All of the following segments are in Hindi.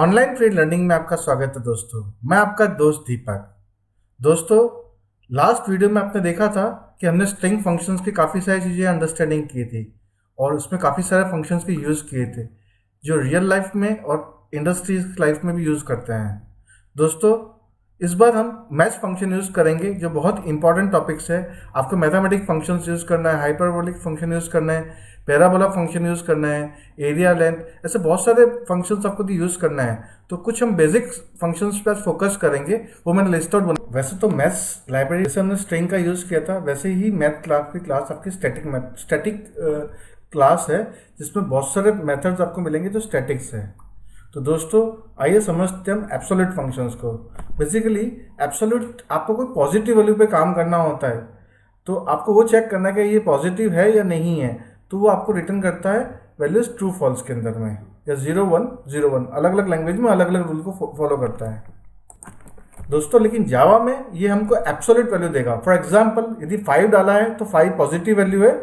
ऑनलाइन फ्री लर्निंग में आपका स्वागत है दोस्तों। मैं आपका दोस्त दीपक। दोस्तों, लास्ट वीडियो में आपने देखा था कि हमने स्ट्रिंग फंक्शंस की काफ़ी सारी चीज़ें अंडरस्टैंडिंग की थी और उसमें काफ़ी सारे फंक्शंस भी यूज़ किए थे जो रियल लाइफ में और इंडस्ट्रीज लाइफ में भी यूज़ करते हैं। दोस्तों, इस बार हम मैथ फंक्शन यूज़ करेंगे जो बहुत इंपॉर्टेंट टॉपिक्स है। आपको मैथमेटिक फंक्शंस यूज़ करना है, हाइपरबोलिक फंक्शन यूज़ करना है, पैराबोला फंक्शन यूज़ करना है, एरिया लेंथ, ऐसे बहुत सारे फंक्शंस आपको यूज़ करना है। तो कुछ हम बेसिक फंक्शंस पर फोकस करेंगे, वो मैंने लिस्ट आउट बना। वैसे तो मैथ्स लाइब्रेरी से हमने स्ट्रिंग का यूज़ किया था, वैसे ही मैथ क्लास आपकी स्टैटिक क्लास है जिसमें बहुत सारे मेथड्स आपको मिलेंगे जो स्टैटिक्स है। तो दोस्तों, आइए समझते हैं हम एब्सोल्यूट फंक्शंस को। बेसिकली एब्सोल्यूट आपको कोई पॉजिटिव वैल्यू पे काम करना होता है, तो आपको वो चेक करना है कि ये पॉजिटिव है या नहीं है, तो वो आपको रिटर्न करता है वैल्यूज ट्रू फॉल्स के अंदर में, या 0 1 0 1। अलग अलग लैंग्वेज में अलग अलग रूल को फॉलो करता है दोस्तों। लेकिन जावा में ये हमको एब्सोल्यूट वैल्यू देगा। फॉर एग्जाम्पल, यदि 5 डाला है तो 5 पॉजिटिव वैल्यू है,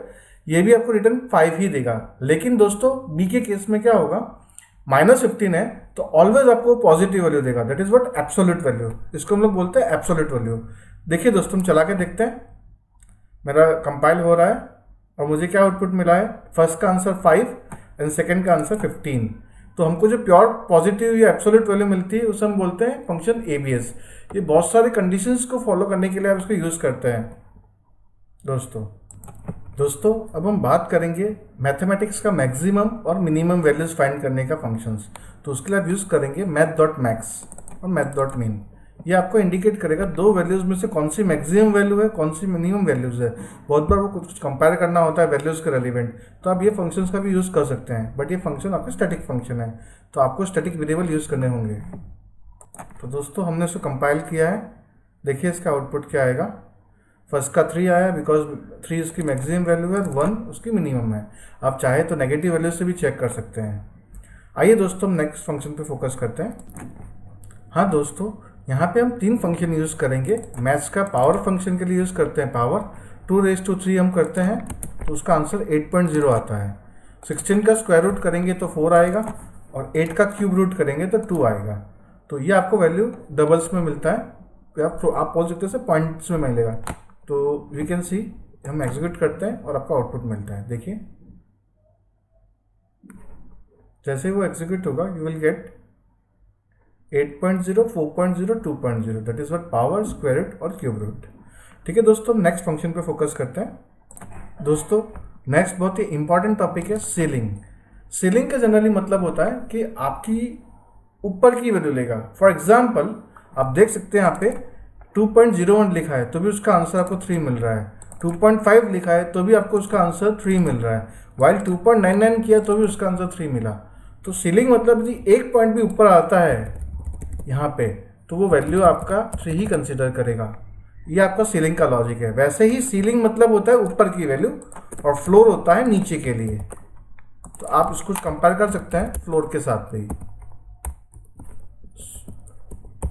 ये भी आपको रिटर्न 5 ही देगा। लेकिन दोस्तों, बी के केस में क्या होगा, -15 है तो ऑलवेज आपको पॉजिटिव वैल्यू देगा। That is what absolute value, इसको हम लोग बोलते हैं एब्सोल्यूट वैल्यू। देखिए दोस्तों, हम चला के देखते हैं। मेरा कंपाइल हो रहा है और मुझे क्या आउटपुट मिला है, फर्स्ट का आंसर 5 एंड सेकंड का आंसर 15। तो हमको जो प्योर पॉजिटिव या एब्सोल्यूट वैल्यू मिलती है उसे हम बोलते हैं फंक्शन एबीएस। ये बहुत सारे कंडीशंस को फॉलो करने के लिए आप इसको यूज़ करते हैं दोस्तों। अब हम बात करेंगे मैथमेटिक्स का मैक्सिमम और मिनिमम वैल्यूज फाइंड करने का फंक्शंस। तो उसके लिए आप यूज़ करेंगे math.max और math.min। ये आपको इंडिकेट करेगा दो वैल्यूज़ में से कौन सी मैक्सिमम वैल्यू है, कौन सी मिनिमम वैल्यूज़ है। बहुत बार वो कुछ कंपेयर करना होता है वैल्यूज़ के रेलिवेंट, तो आप ये फंक्शंस का भी यूज़ कर सकते हैं। बट ये फंक्शन आपके स्टैटिक फंक्शन है, तो आपको स्टैटिक वेरिएबल यूज़ करने होंगे। तो दोस्तों, हमने इसको कंपाइल किया है। देखिए इसका आउटपुट क्या आएगा। फर्स्ट का 3 आया बिकॉज 3 उसकी मैक्सिमम वैल्यू है, 1 उसकी मिनिमम है। आप चाहे तो नेगेटिव वैल्यू से भी चेक कर सकते हैं। आइए दोस्तों, हम नेक्स्ट फंक्शन पे फोकस करते हैं। हाँ दोस्तों, यहाँ पे हम 3 फंक्शन यूज़ करेंगे। मैथ्स का पावर फंक्शन के लिए यूज़ करते हैं पावर, 2⁻³ हम करते हैं तो उसका आंसर 8.0 आता है। 16 का स्क्वायर रूट करेंगे तो 4 आएगा, और 8 का क्यूब रूट करेंगे तो 2 आएगा। तो ये आपको वैल्यू डबल्स में मिलता है, आप बोल सकते हैं पॉइंट्स में मिलेगा। तो वी कैन सी, हम एग्जीक्यूट करते हैं और आपका आउटपुट मिलता है। देखिए जैसे वो एग्जीक्यूट होगा, you will get 8.0, 4.0, 2.0। That is what power, square root और क्यूब रूट। ठीक है दोस्तों, नेक्स्ट फंक्शन पे फोकस करते हैं। दोस्तों, नेक्स्ट बहुत ही इंपॉर्टेंट टॉपिक है सीलिंग। सीलिंग का जनरली मतलब होता है कि आपकी ऊपर की वैल्यू लेगा। फॉर एग्जाम्पल, आप देख सकते हैं यहाँ पे 2.01 लिखा है तो भी उसका आंसर आपको 3 मिल रहा है। 2.5 लिखा है तो भी आपको उसका आंसर 3 मिल रहा है। वाइल 2.99 किया तो भी उसका आंसर 3 मिला। तो सीलिंग मतलब यदि एक पॉइंट भी ऊपर आता है यहाँ पे, तो वो वैल्यू आपका 3 ही कंसिडर करेगा। ये आपका सीलिंग का लॉजिक है। वैसे ही सीलिंग मतलब होता है ऊपर की वैल्यू, और फ्लोर होता है नीचे के लिए। तो आप इसको कंपेयर कर सकते हैं फ्लोर के साथ पे ही।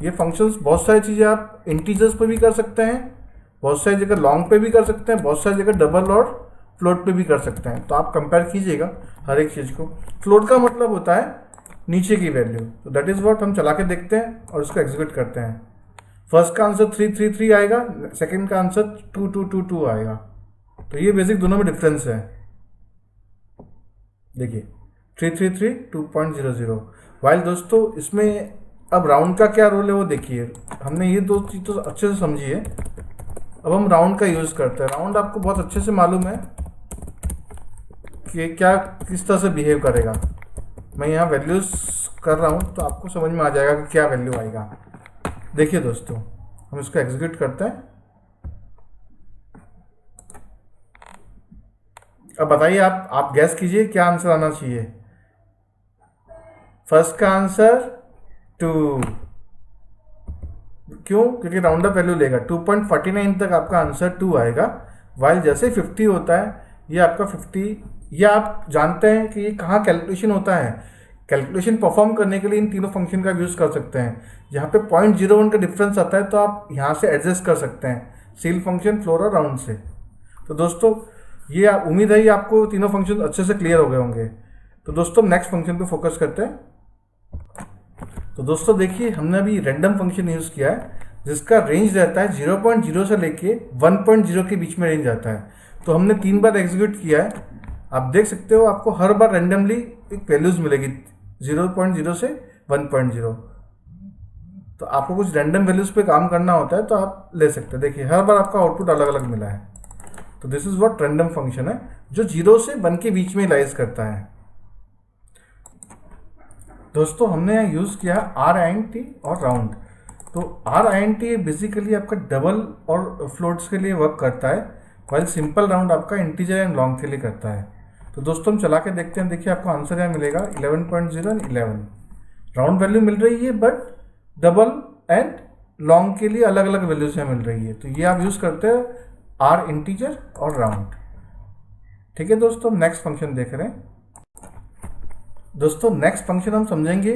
ये फंक्शंस बहुत सारी चीज़ें आप इंटीजर्स पे भी कर सकते हैं, बहुत सारी जगह लॉन्ग पे भी कर सकते हैं, बहुत सारी जगह डबल और फ्लोट पे भी कर सकते हैं। तो आप कंपेयर कीजिएगा हर एक चीज़ को। फ्लोट का मतलब होता है नीचे की वैल्यू। तो दैट इज़ व्हाट हम चला के देखते हैं और उसको एग्जीक्यूट करते हैं। फर्स्ट का आंसर 333 आएगा, सेकेंड का आंसर 2222 आएगा। तो ये बेसिक दोनों में डिफरेंस है। देखिए 333 2.00। वाइल दोस्तों, इसमें अब राउंड का क्या रोल है वो देखिए। हमने ये दो चीज़ तो अच्छे से समझी है। अब हम राउंड का यूज़ करते हैं। राउंड आपको बहुत अच्छे से मालूम है कि क्या किस तरह से बिहेव करेगा। मैं यहाँ वैल्यूज़ कर रहा हूँ तो आपको समझ में आ जाएगा कि क्या वैल्यू आएगा। देखिए दोस्तों, हम इसको एग्जीक्यूट करते हैं। अब बताइए, आप गैस कीजिए क्या आंसर आना चाहिए। फर्स्ट का आंसर 2। क्यों? क्योंकि राउंड अप वैल्यू लेगा। 2.49 तक आपका आंसर 2 आएगा। वाइल जैसे 50 होता है, ये आपका 50। ये आप जानते हैं कि ये कहाँ कैलकुलेशन होता है। कैलकुलेशन परफॉर्म करने के लिए इन तीनों फंक्शन का यूज़ कर सकते हैं। जहाँ पे 0.01 का डिफरेंस आता है तो आप यहाँ से एडजस्ट कर सकते हैं, सील फंक्शन, फ्लोर और राउंड से। तो दोस्तों, ये उम्मीद है ये आपको तीनों फंक्शन अच्छे से क्लियर हो गए होंगे। तो दोस्तों, नेक्स्ट फंक्शन पे फोकस करते हैं। तो दोस्तों देखिए, हमने अभी रैंडम फंक्शन यूज़ किया है जिसका रेंज रहता है 0.0 से लेके 1.0 के बीच में रेंज आता है। तो हमने 3 बार एग्जीक्यूट किया है। आप देख सकते हो आपको हर बार रैंडमली एक वैल्यूज़ मिलेगी 0.0 से 1.0। तो आपको कुछ रैंडम वैल्यूज़ पे काम करना होता है तो आप ले सकते हैं। देखिए हर बार आपका आउटपुट अलग अलग मिला है। तो this is what random function है जो 0 से 1 के बीच में लाइज करता है। दोस्तों हमने यहाँ यूज़ किया RINT और राउंड। तो RINT बेसिकली आपका डबल और फ्लोट्स के लिए वर्क करता है, वाइल सिंपल राउंड आपका इंटीजर एंड लॉन्ग के लिए करता है। तो दोस्तों हम चला के देखते हैं। देखिए आपको आंसर यहाँ मिलेगा 11.0 एंड 11। राउंड वैल्यू मिल रही है बट डबल एंड लॉन्ग के लिए अलग अलग वैल्यूज यहाँ मिल रही है। तो ये आप यूज़ करते हैं R इंटीजर और राउंड। ठीक है दोस्तों, नेक्स्ट फंक्शन देख रहे हैं। दोस्तों नेक्स्ट फंक्शन हम समझेंगे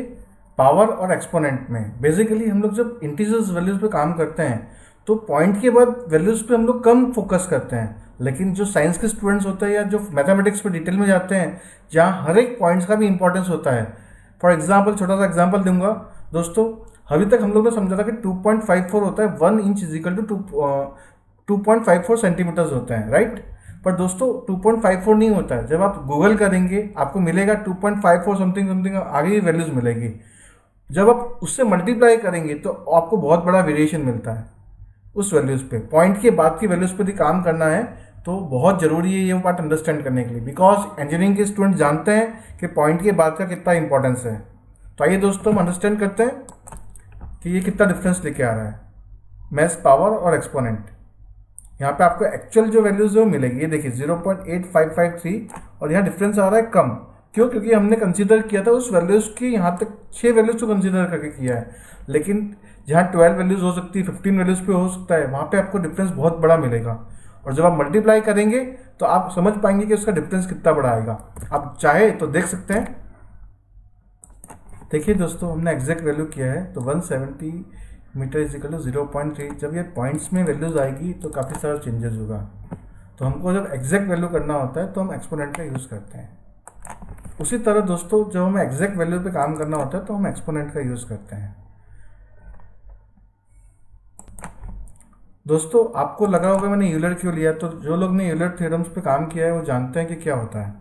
पावर और एक्सपोनेंट में। बेसिकली हम लोग जब इंटीजर्स वैल्यूज पे काम करते हैं तो पॉइंट के बाद वैल्यूज पे हम लोग कम फोकस करते हैं, लेकिन जो साइंस के स्टूडेंट्स होते हैं या जो मैथमेटिक्स पे डिटेल में जाते हैं जहाँ हर एक पॉइंट्स का भी इंपॉर्टेंस होता है। फॉर एग्जाम्पल छोटा सा एग्जाम्पल दूंगा दोस्तों। अभी तक हम लोग ने समझा था कि 2.54 होता है 1 inch is equal to 2.54 centimetres होता है, राइट। पर दोस्तों 2.54 नहीं होता है। जब आप गूगल करेंगे आपको मिलेगा 2.54 समथिंग समथिंग आगे ही वैल्यूज मिलेगी। जब आप उससे मल्टीप्लाई करेंगे तो आपको बहुत बड़ा वेरिएशन मिलता है उस वैल्यूज़ पे। पॉइंट के बाद की वैल्यूज़ पे भी काम करना है तो बहुत ज़रूरी है ये पार्ट अंडरस्टैंड करने के लिए, बिकॉज इंजीनियरिंग के स्टूडेंट जानते हैं कि पॉइंट के बाद का कितना इंपॉर्टेंस है। तो आइए दोस्तों हम अंडरस्टैंड करते हैं कि ये कितना डिफरेंस लेके आ रहा है मैथ्स पावर और एक्सपोनेंट। यहाँ पे आपको एक्चुअल जो वैल्यूज है वो मिलेगी। ये देखिए 0.8553 और यहाँ डिफरेंस आ रहा है कम। क्यों? क्योंकि हमने कंसीडर किया था उस वैल्यूज़ की यहाँ तक 6 वैल्यूज़ को कंसीडर करके किया है, लेकिन जहाँ 12 वैल्यूज़ हो सकती है 15 वैल्यूज़ पे हो सकता है, वहाँ पे आपको डिफरेंस बहुत बड़ा मिलेगा। और जब आप मल्टीप्लाई करेंगे तो आप समझ पाएंगे कि उसका डिफरेंस कितना बड़ा आएगा। आप चाहे तो देख सकते हैं। देखिए दोस्तों हमने एग्जैक्ट वैल्यू किया है तो 170 मीटर इज इक्वल टू 0.3। जब ये पॉइंट्स में वैल्यूज आएगी तो काफ़ी सारा चेंजेस होगा। तो हमको जब एग्जैक्ट वैल्यू करना होता है तो हम एक्सपोनेंट का यूज़ करते हैं। उसी तरह दोस्तों जब हमें एग्जैक्ट वैल्यू पे काम करना होता है तो हम एक्सपोनेंट का यूज़ करते हैं। दोस्तों आपको लगा होगा मैंने यूलर क्यों लिया, तो जो लोग ने यूलर थ्योरम्स पे काम किया है वो जानते हैं कि क्या होता है।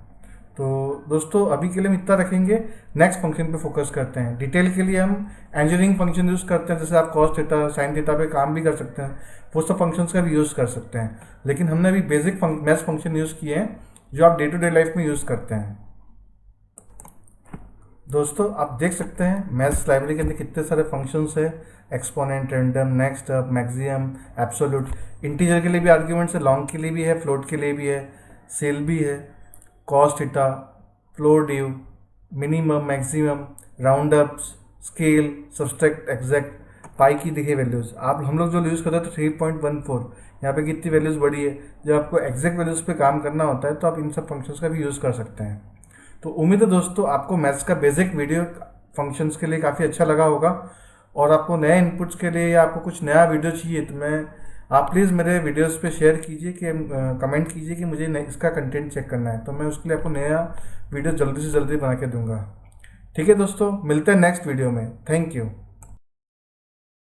तो दोस्तों अभी के लिए हम इतना रखेंगे, नेक्स्ट फंक्शन पे फोकस करते हैं। डिटेल के लिए हम इंजीनियरिंग फंक्शन यूज़ करते हैं, जैसे आप कॉस थीटा साइन थीटा पे काम भी कर सकते हैं, वो सब फंक्शंस का भी यूज़ कर सकते हैं। लेकिन हमने अभी बेसिक मैथ्स फंक्शन यूज़ किए हैं जो आप डे टू डे लाइफ में यूज़ करते हैं। दोस्तों आप देख सकते हैं मैथ्स लाइब्रेरी के अंदर कितने सारे फंक्शंस है, exponent, random, next up, maximum, absolute. Integer के लिए भी आर्ग्यूमेंट्स है, लॉन्ग के लिए भी है, फ्लोट के लिए भी है, सेल भी है, कॉस थीटा, फ्लोर ड्यू, minimum, maximum, round ups, scale, subtract, exact, pi की दिखे वैल्यूज़। आप हम लोग जो यूज़ करते हैं तो 3.14, यहाँ पे कितनी वैल्यूज़ बड़ी है। जब आपको एग्जैक्ट वैल्यूज़ पे काम करना होता है तो आप इन सब फंक्शंस का भी यूज़ कर सकते हैं। तो उम्मीद है दोस्तों आपको मैथ्स का बेसिक वीडियो फंक्शंस के लिए काफ़ी अच्छा लगा होगा, और आपको नए इनपुट्स के लिए या आपको कुछ नया वीडियो चाहिए तो आप प्लीज़ मेरे वीडियोस पे शेयर कीजिए कि कमेंट कीजिए कि मुझे इसका कंटेंट चेक करना है, तो मैं उसके लिए आपको नया वीडियो जल्दी से जल्दी बना के दूंगा। ठीक है दोस्तों, मिलते हैं नेक्स्ट वीडियो में। Thank you.